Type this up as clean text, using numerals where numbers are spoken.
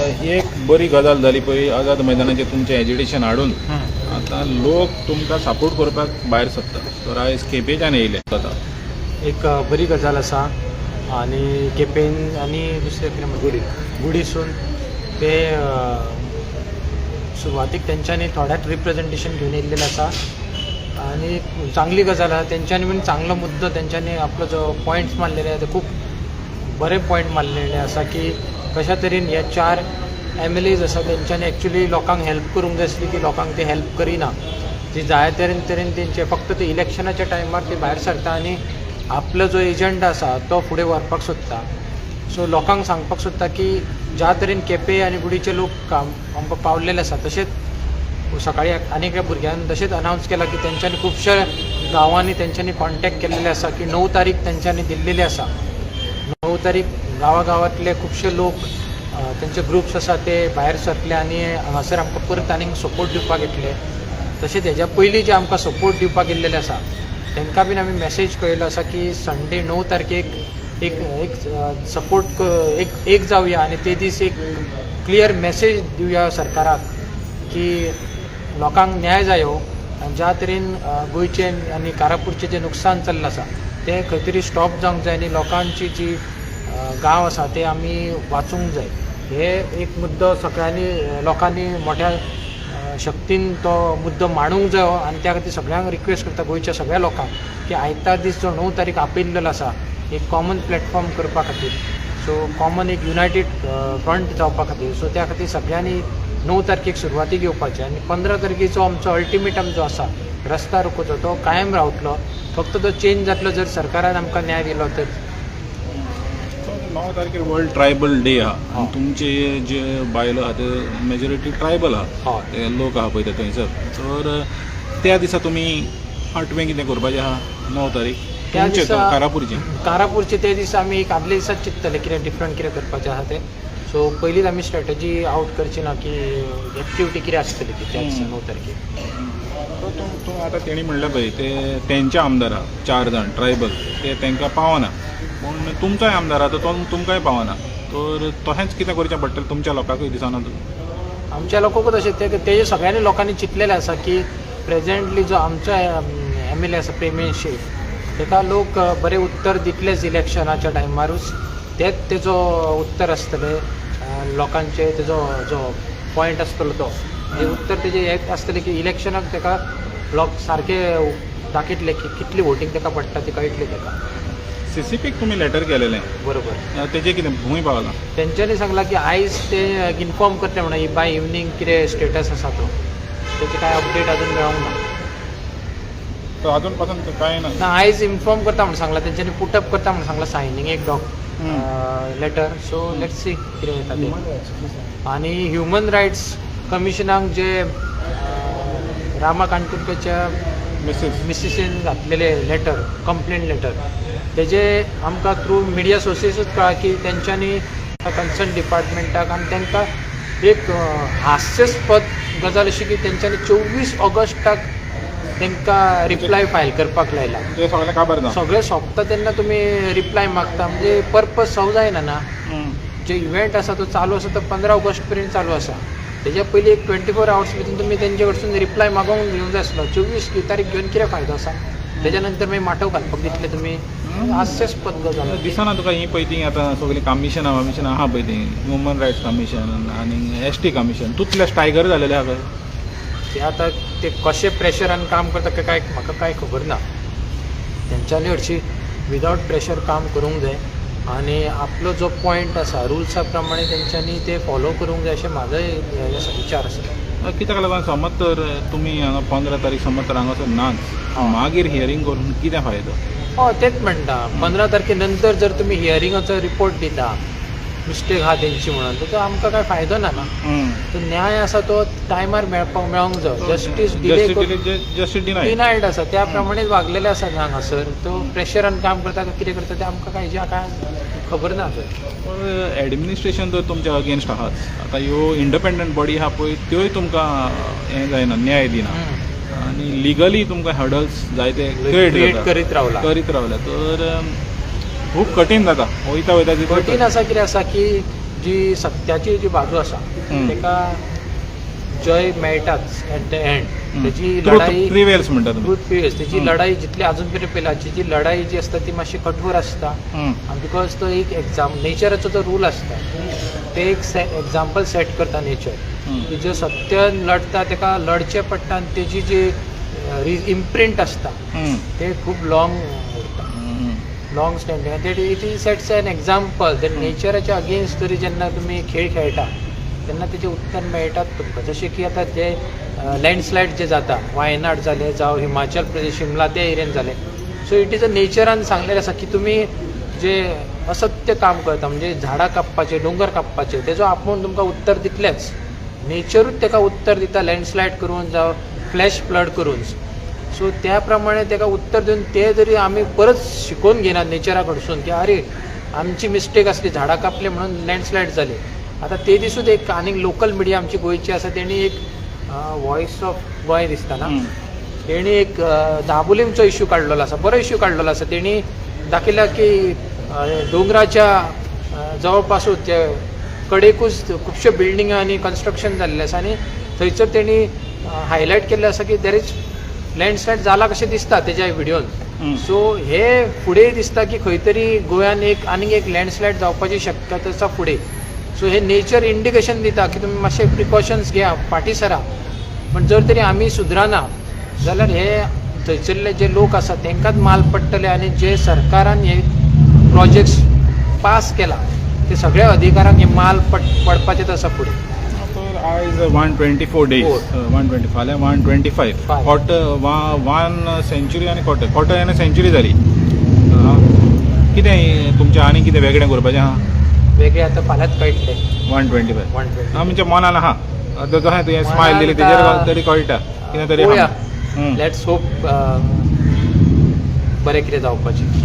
एक बरी गजाल जाली पळय आझाद मैदानाचेर तुमचें एजिटेशन हाडून आतां लोक तुमकां सपोर्ट करपाक भायर सरता. तर आयज केपेंच्यान येयले जाता एक बरी गजाल आसा आनी केपें आनी दुसरे कितें गुडीसून ते सुरवातीक तेंच्यांनी थोड्याच रिप्रेझेंटेशन घेवन येयल्लेलें आसा आनी चांगली गजाल आसा. तेंच्यांनी बीन चांगलो मुद्दो तेंच्यांनी आपलो जो पॉयंट्स मारलेले ते खूब बरे पॉयंट मारलेले आसा की कशा तरेन हे 4 MLAs आसा तेंच्यांनी एक्चुली लोकांक हेल्प करूंक जाय आसली की लोकांक ते हेल्प करिना. ती जाय तरेन तेंचे फक्त ते इलेक्शनाच्या टायमार ते भायर सरता आनी आपलो जो एजंडा आसा तो फुडें व्हरपाक सोदता. सो लोकांक सांगपाक सोदता की ज्या तरेन केपें आनी गुडीचे लोक आमकां पावलेले आसा तशेंच सकाळी आनी एका भुरग्यान तशेंच अनावन्स केला की तेंच्यांनी खुबश्या गांवांनी तेंच्यांनी कॉन्टॅक्ट केल्लेले आसा की 9 तारीख तेंच्यांनी दिल्लेली आसा. 9 तारीख गांवागांवांतले खुबशे लोक तेंचे ग्रुप्स आसा ते भायर सरले आनी हांगासर आमकां परत आनीक सपोर्ट दिवपाक येतले. तशेंच हेज्या पयलीं जे आमकां सपोर्ट दिवपाक येल्लेले आसा तांकां बीन आमी मॅसेज कळयलो आसा की संडे 9 तारखेक एक सपोर्ट एक जावया आनी ते दीस एक क्लियर मॅसेज दिवया सरकाराक की लोकांक न्याय जायो आनी ज्या तरेन गोंयचे आनी कारापूरचें जें नुकसान चल्लां आसा तें खंय तरी स्टॉप जावंक जाय आनी लोकांची जी गांव आसा ते आमी वाचूंक जाय. हे एक मुद्दो सगळ्यांनी लोकांनी मोठ्या शक्तीन तो मुद्दो मांडूंक जायो आनी त्या खातीर सगळ्यांक रिक्वेस्ट करता गोंयच्या सगळ्या लोकांक की आयतार दीस जो 9 तारीख आपयल्लेलो आसा एक कॉमन प्लॅटफॉर्म करपा खातीर सो कॉमन एक युनायटेड फ्रंट जावपा खातीर सो त्या खातीर सगळ्यांनी 9 तारखेक सुरवातीक येवपाचें आनी 15 तारखेचो आमचो अल्टिमेटम जो आसा रस्ता रोकोचो तो कायम रावतलो. फक्त तो चेंज जातलो जर सरकारान आमकां न्याय दिलो तर. 9 तारखेर वर्ल्ड ट्रायबल डे आहा आनी तुमचे जे बायलो आहा ते मेजॉरिटी ट्रायबल आहा ते लोक आहा पळय ते थंयसर. तर त्या दिसा तुमी फाटवें कितें करपाचें आहा 9 तारीख त्या दिसा कारापूरचे ते दीस आमी एक आदले दिसाच चिंततले कितें डिफरंट कितें करपाचें आहा तें. सो पयलींच आमी स्ट्रॅटजी आउट करची ना की एक्टिविटी कितें आसतली ती त्या दिसा 9 तारखेक. तूं आतां तेणी म्हणलें पळय ते तेंचे आमदार आहा 4 जाण ट्रायबल ते तांकां पावना पूण तुमचोय आमदार आहा तो तुमकांय पावना. तर तशेंच कितें करचें पडटलें तुमच्या लोकांकूय दिसना तुका? आमच्या लोकांकूच अशें तेजे सगळ्यांनी लोकांनी चिंतलेलें आसा की प्रेझेंटली जो आमचो MLA आसा प्रेमेश शेख ताका लोक बरें उत्तर दितलेच इलेक्शनाच्या टायमारूच तेच तेजो उत्तर आसतलें लोकांचे तेजो जो पॉयंट आसतलो तो हे उत्तर तेजें हें आसतलें की इलेक्शनाक ताका लोक सारके दाखयतले की कितली वोटींग ताका पडटा ती कळटली ताका. CCPक तुमी लेटर केलेलें बरोबर तेजें कितें खंय पावलां? तेंच्यांनी सांगलां की आयज ते इन्फॉर्म करता म्हणून बाय इवनिंग कितें स्टेटस आसा तो तेची कांय अपडेट अजून मेळोंक ना. तो अजून पासून कांय ना आयज इन्फॉर्म करता म्हणून सांगला तेंच्यांनी पुटअप करता म्हणून सांगला सायनींग एक लेटर. सो लेट्स सी कितें वयता तें. आनी ह्युमन रायट्स कमिशनाक जे रामा काणकोणच्या मिसेसीन घातलेले लेटर कंप्लेंट लेटर तेजे आमकां थ्रू मिडिया सोर्सेसूच कळ्ळा की तेंच्यांनी कन्सर्न डिपार्टमेंटाक आनी तांकां एक हास्यास्पद गजाल अशी की तेंच्यांनी 24 ऑगस्टाक तांकां रिप्लाय फायल करपाक लायला. ते सगळें खबर ना सगळें सोंपता तेन्ना तुमी रिप्लाय मागता म्हणजे पर्पज सॉल्व जायना ना. जे इव्हेंट आसा तो चालू आसा तो 15 ऑगस्ट पर्यंत चालू आसा. तेज्या पयलीं एक 24 आवर्स भितर तुमी तेंचे कडसून रिप्लाय मागोवंक घेवंक जाय आसलो. 24 तारीख घेवन कितें फायदो आसा? तेज्या नंतर मागीर माटोव घालपाक दितले तुमी हास्यास्पद गजाल दिसना तुका ही पळय ती आतां सगळीं कमिशनां आहा पळय ती ह्युमन रायट्स कमिशन आनी ST कमिशन तुतलें टायगर जालेलें आहा ते आतां ते कशें प्रेशरान काम करता काय म्हाका कांय खबर ना. तेंच्यांनी हरशीं विदावट प्रेशर काम करूंक जाय आनी आपलो जो पॉयंट आसा रुल्सा प्रमाणे तेंच्यांनी ते फॉलो करूंक जाय अशें म्हाजोय विचार आसा. कित्याक लागून समज तर तुमी हांगा 15 तारीख समज तर हांगासर नाच मागीर हियरींग करून कितें फायदो? हय तेच म्हणटा 15 तारखे नंतर जर तुमी हियरिंगाचो रिपोर्ट दिता मिस्टेक आहा तेंची म्हणून तर आमकां कांय फायदो ना. तो न्याय आसा तो टायमार मेळोंक जाय. जस्टीस डिनायड आसा त्या प्रमाणेच वागलेले आसा हांगासर. तो प्रेशरान काम करता काय कितें करता तें आमकां कांय खबर ना. एडमिनिस्ट्रेशन तर तुमच्या अगेन्स्ट आहाच. आतां ह्यो इंडिपेंडंट बॉडी आहा पळय त्योय तुमकां हें जायना न्याय दिना आनी लिगली तुमकां हर्डल्स जायते क्रिएट करीत रावला तर खूब कठीण जाता. वयता कठीण आसा कितें आसा की जी सत्याची जी बाजू आसा तेका जय मेळटाच एट द एंड. त्याची लढाई प्रिवेल्स म्हणटा तुम्ही. Truth prevails. त्याची लढाई जितली अजून पर्यंत पयलाची जी लढाई जी असता ती मातशी कठोर असता आणि बिकॉज तो एक नेचराचो जो रूल असता ते एक एक्झाम्पल सेट करता नेचर की जे सत्य लढता तेका लढचें पडटा आनी तेजी जी इम्प्रिंट असता ते खूप लॉंग उरता, long standing. It is sets an example that नेचराच्या अगेन्स्ट जरी जेन्ना तुमी खेळ खेळटा तेन्ना तेचे उत्तर मेळटात तुमकां. जशें की आतां जे लँडस्लायड जे जाता वायनाड जाले जावं हिमाचल प्रदेश शिमला त्या एरियेन जाले. सो इट इज अ नेचरान सांगलेलें आसा की तुमी जे असत्य काम करता म्हणजे झाडां कापपाचे डोंगर कापपाचे तेजो आपूण तुमकां उत्तर दितलेंच. नेचरूच तेका उत्तर दिता लँडस्लायड करून जावं फ्लॅश फ्लड करून. सो त्या प्रमाणे तेका उत्तर दिवन ते जरी आमी परत शिकोवन घेनात नेचरा कडसून की अरे आमची मिस्टेक आसली झाडां कापले म्हणून लँडस्लायड जाले. आतां ते दिसूच एक आनीक लोकल मिडिया आमची गोंयची आसा तेणी एक वॉयस ऑफ गोंय दिसता ना तेणी एक दाबोलीमचो इश्यू काडलेलो आसा, बरो इश्यू काडलेलो आसा. तेणी दाखयला की डोंगराच्या जवळपासून ते कडेकूच खुबश्यो बिल्डिंग आनी कन्स्ट्रक्शन जाल्लें आसा आनी थंयसर तेणी हायलायट केल्लें आसा की देर इज लँडस्लायड जाला कशें दिसता तेज्या व्हिडियोन. सो हे फुडें दिसता की खंय तरी गोंयान आनीक एक लँडस्लायड जावपाची शक्यता आसा फुडें. सो हे नेचर इंडिकेशन दिता की तुमी मातशे प्रिकॉशन्स घ्या, फाटीं सरा. पण जर तरी आमी सुदराना जाल्यार हे थंयसरले जे लोक आसा तांकांच माल पडटले आनी जे सरकारान हे प्रोजेक्ट्स पास केला ते सगळ्या अधिकाऱ्यांक हे माल पडपाचेच आसा फुडें. तर आयज 124 डेज 120 फाल्यां 125 1 सेंच्युरी आनी क्वॉर्टर आनी सेंच्युरी जाली. कितें तुमचें आनी कितें वेगळें करपाचें आहा? वेगळे आता फाल्यांच कळटले 125. 120. आमच्या मनान आहा जशें तुवें स्मायल दिली तेजेर तरी कळटा कितें तरी. लेट्स होप बरें कितें जावपाचें.